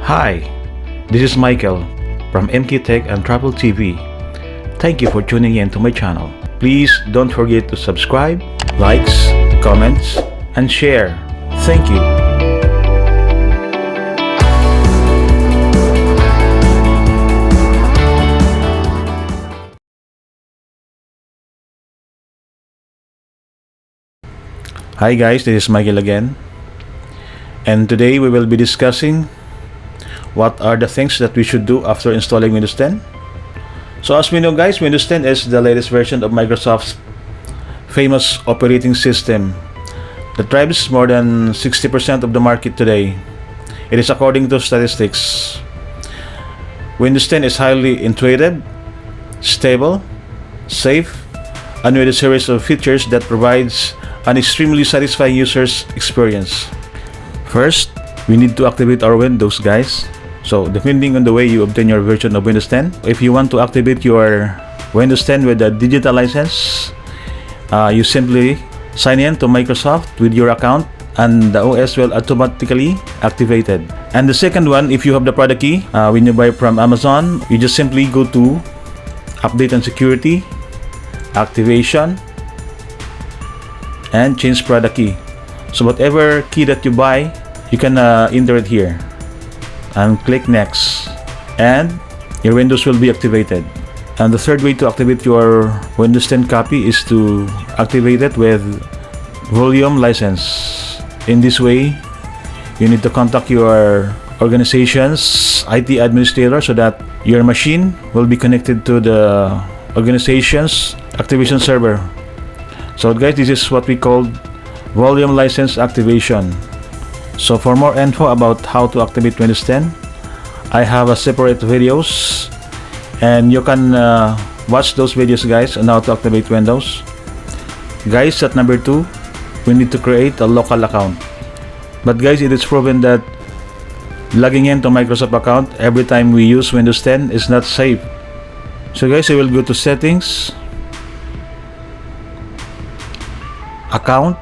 Hi, this is Michael from MK Tech and Travel TV. Thank you for tuning in to my channel. Please don't forget to subscribe, likes, comments, and share. Thank you. Hi guys, this is Michael again. And today we will be discussing what are the things that we should do after installing Windows 10. So as we know guys, Windows 10 is the latest version of Microsoft's famous operating system that drives more than 60% of the market today. It is according to statistics. Windows 10 is highly intuitive, stable, safe, and with a series of features that provides an extremely satisfying user's experience. First, we need to activate our Windows guys. So depending on the way you obtain your version of Windows 10, if you want to activate your Windows 10 with a digital license, you simply sign in to Microsoft with your account and the OS will automatically activated. And the second one, if you have the product key, when you buy from Amazon, you just simply go to Update and Security, Activation, and change product key. So whatever key that you buy, you can enter it here and click next, and your Windows will be activated. And the third way to activate your Windows 10 copy is to activate it with volume license. In this way, you need to contact your organization's IT administrator so that your machine will be connected to the organization's activation server. So guys, this is what we call volume license activation. So for more info about how to activate Windows 10, I have a separate videos and you can watch those videos guys on how to activate Windows. Guys, at number 2, we need to create a local account. But guys, it is proven that logging into Microsoft account every time we use Windows 10 is not safe. So guys, I will go to settings, account.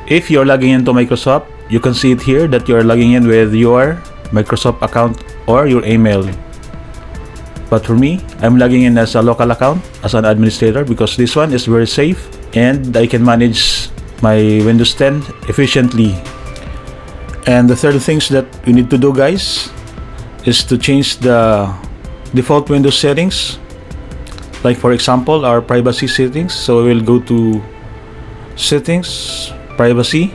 If you're logging into Microsoft, you can see it here that you're logging in with your Microsoft account or your email. But for me, I'm logging in as a local account as an administrator because this one is very safe and I can manage my Windows 10 efficiently. And the third things that you need to do guys is to change the default Windows settings. Like for example, our privacy settings. So we will go to settings, privacy.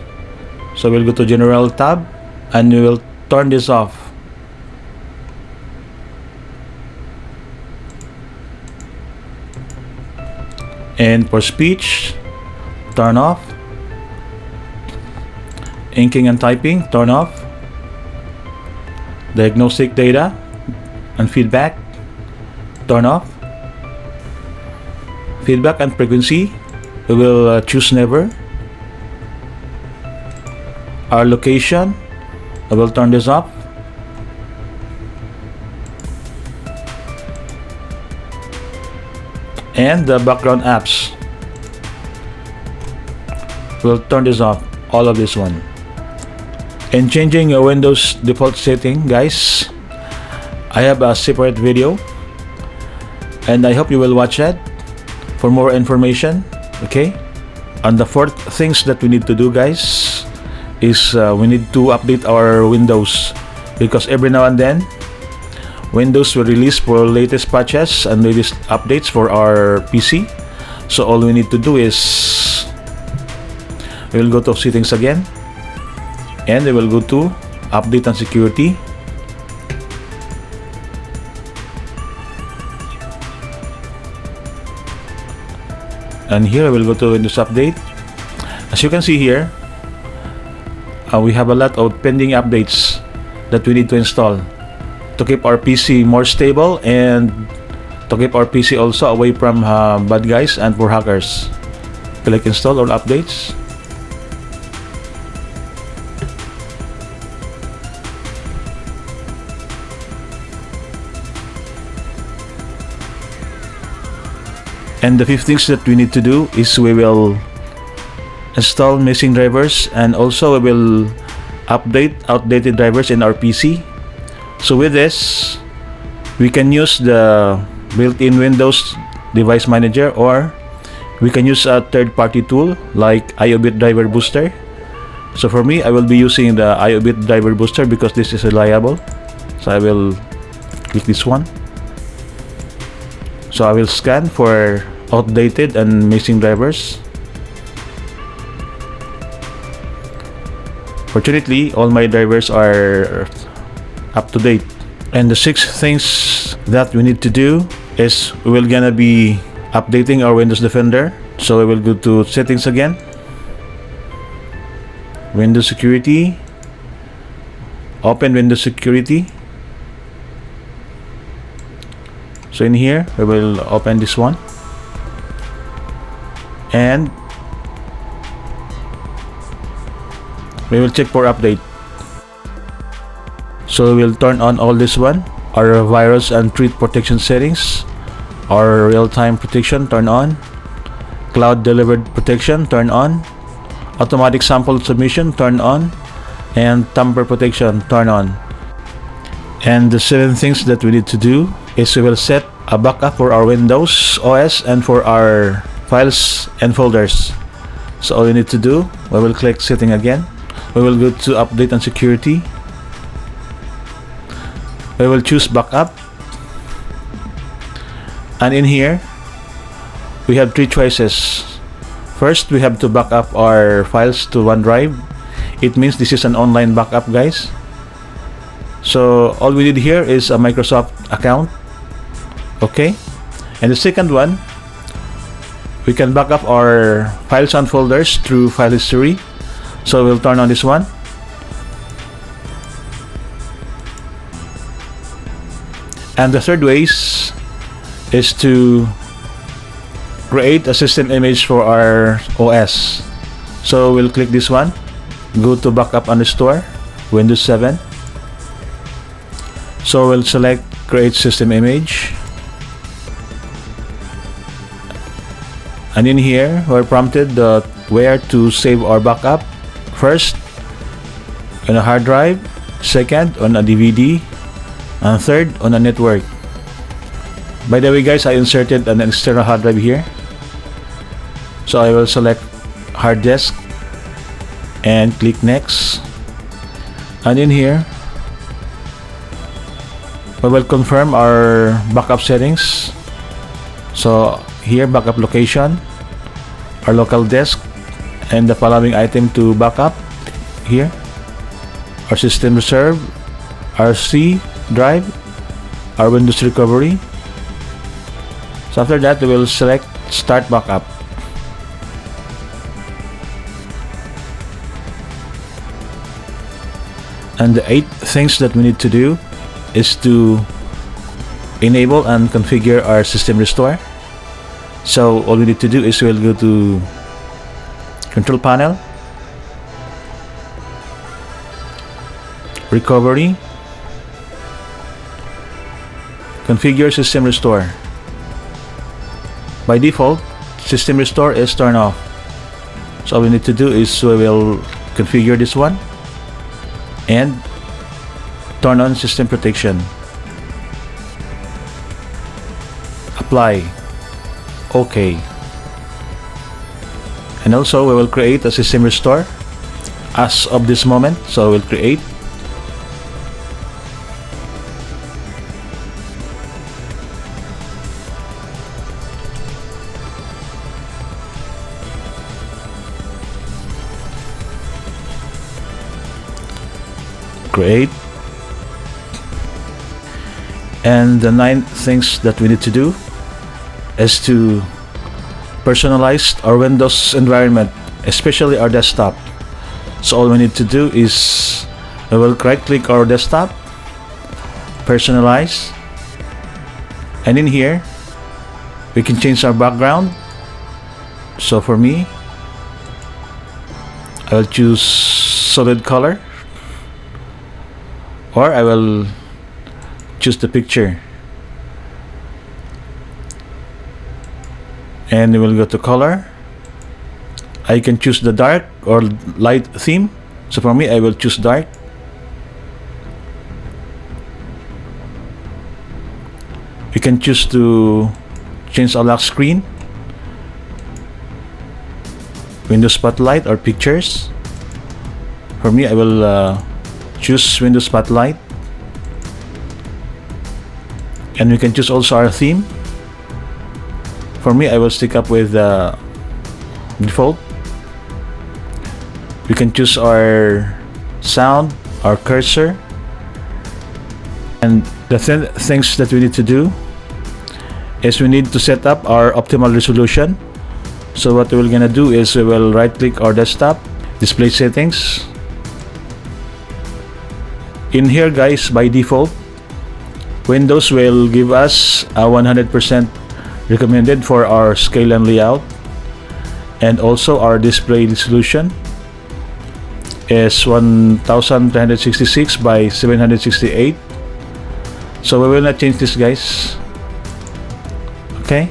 So we'll go to general tab and we will turn this off. And for speech, turn off. Inking and typing, turn off. Diagnostic data and feedback, turn off. Feedback and frequency, we will choose never. Our location, I will turn this off. And the background apps, we'll turn this off, all of this one. And changing your Windows default setting guys, I have a separate video and I hope you will watch it for more information. Okay, and the fourth things that we need to do guys is we need to update our Windows because every now and then Windows will release for latest patches and latest updates for our PC. So all we need to do is we will go to settings again and we will go to update and security. And here I will go to Windows Update. As you can see here, we have a lot of pending updates that we need to install to keep our PC more stable and to keep our PC also away from bad guys and for hackers. Click install all updates. And the fifth things that we need to do is we will install missing drivers and also we will update outdated drivers in our PC. So with this, we can use the built-in Windows Device Manager, or we can use a third-party tool like IOBIT Driver Booster. So for me, I will be using the IOBIT Driver Booster because this is reliable. So I will click this one. So I will scan for outdated and missing drivers. Fortunately, all my drivers are up to date. And the 6 things that we need to do is we're gonna be updating our Windows Defender. So we will go to settings again, Windows Security, open Windows Security. So in here we will open this one, and we will check for update. So we will turn on all this one, our virus and threat protection settings, our real-time protection turn on, cloud delivered protection turn on, automatic sample submission turn on, and tamper protection turn on. And the 7 things that we need to do is we will set a backup for our Windows OS and for our files and folders. So all we need to do, we will click setting again. We will go to update and security. We will choose backup, and in here we have 3 choices. First, we have to back up our files to OneDrive. It means this is an online backup, guys. So all we need here is a Microsoft account. Okay, and the second one, we can back up our files and folders through file history. So we'll turn on this one. And the third ways is to create a system image for our OS. So we'll click this one, go to backup and restore, Windows 7. So we'll select create system image, and in here we're prompted where to save our backup. First, on a hard drive, second on a DVD, and third on a network. By the way, guys, I inserted an external hard drive here. So I will select hard disk and click next, and in here we will confirm our backup settings. So here, backup location, our local disk, and the following item to backup here, our system reserve, our C drive, our Windows recovery. So after that, we will select start backup. And the 8 things that we need to do is to enable and configure our system restore. So all we need to do is we'll go to control panel, recovery, configure system restore. By default, system restore is turned off. So all we need to do is we will configure this one and turn on system protection. Apply. OK. And also we will create a system restore as of this moment. So we'll create. Create. And the 9 things that we need to do is to personalize our Windows environment, especially our desktop. So all we need to do is we will right click our desktop, personalize, and in here we can change our background. So for me, I will choose solid color, or I will choose the picture, and we will go to color. I can choose the dark or light theme. So for me, I will choose dark. You can choose to change a lock screen, Windows Spotlight, or pictures. For me, I will choose Windows Spotlight. And we can choose also our theme. For me, I will stick up with default. We can choose our sound, our cursor, and the things that we need to do is we need to set up our optimal resolution. So what we're gonna do is we will right click our desktop, display settings. In here guys, by default, Windows will give us a 100% recommended for our scale and layout, and also our display resolution is 1366 by 768. So we will not change this guys. Okay,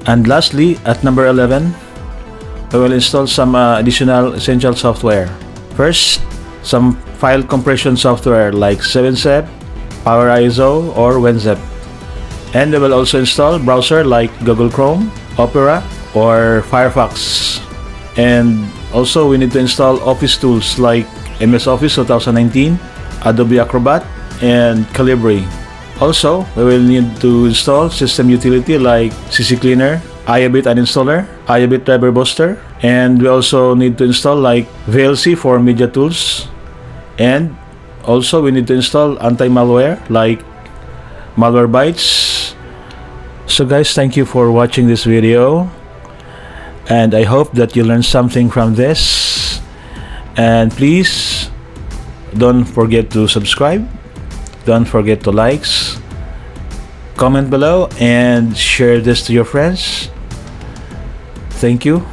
and lastly, at number 11, we will install some additional essential software. First, some file compression software like 7zip, PowerISO, or WinZip. And we will also install browser like Google Chrome, Opera, or Firefox. And also we need to install Office tools like MS Office 2019, Adobe Acrobat, and Calibri. Also, we will need to install system utility like CC Cleaner, iObit uninstaller, iObit driver booster, and we also need to install like VLC for media tools. And also we need to install anti-malware like Malwarebytes. So guys, thank you for watching this video, and I hope that you learned something from this. And please don't forget to subscribe, don't forget to likes, comment below, and share this to your friends. Thank you.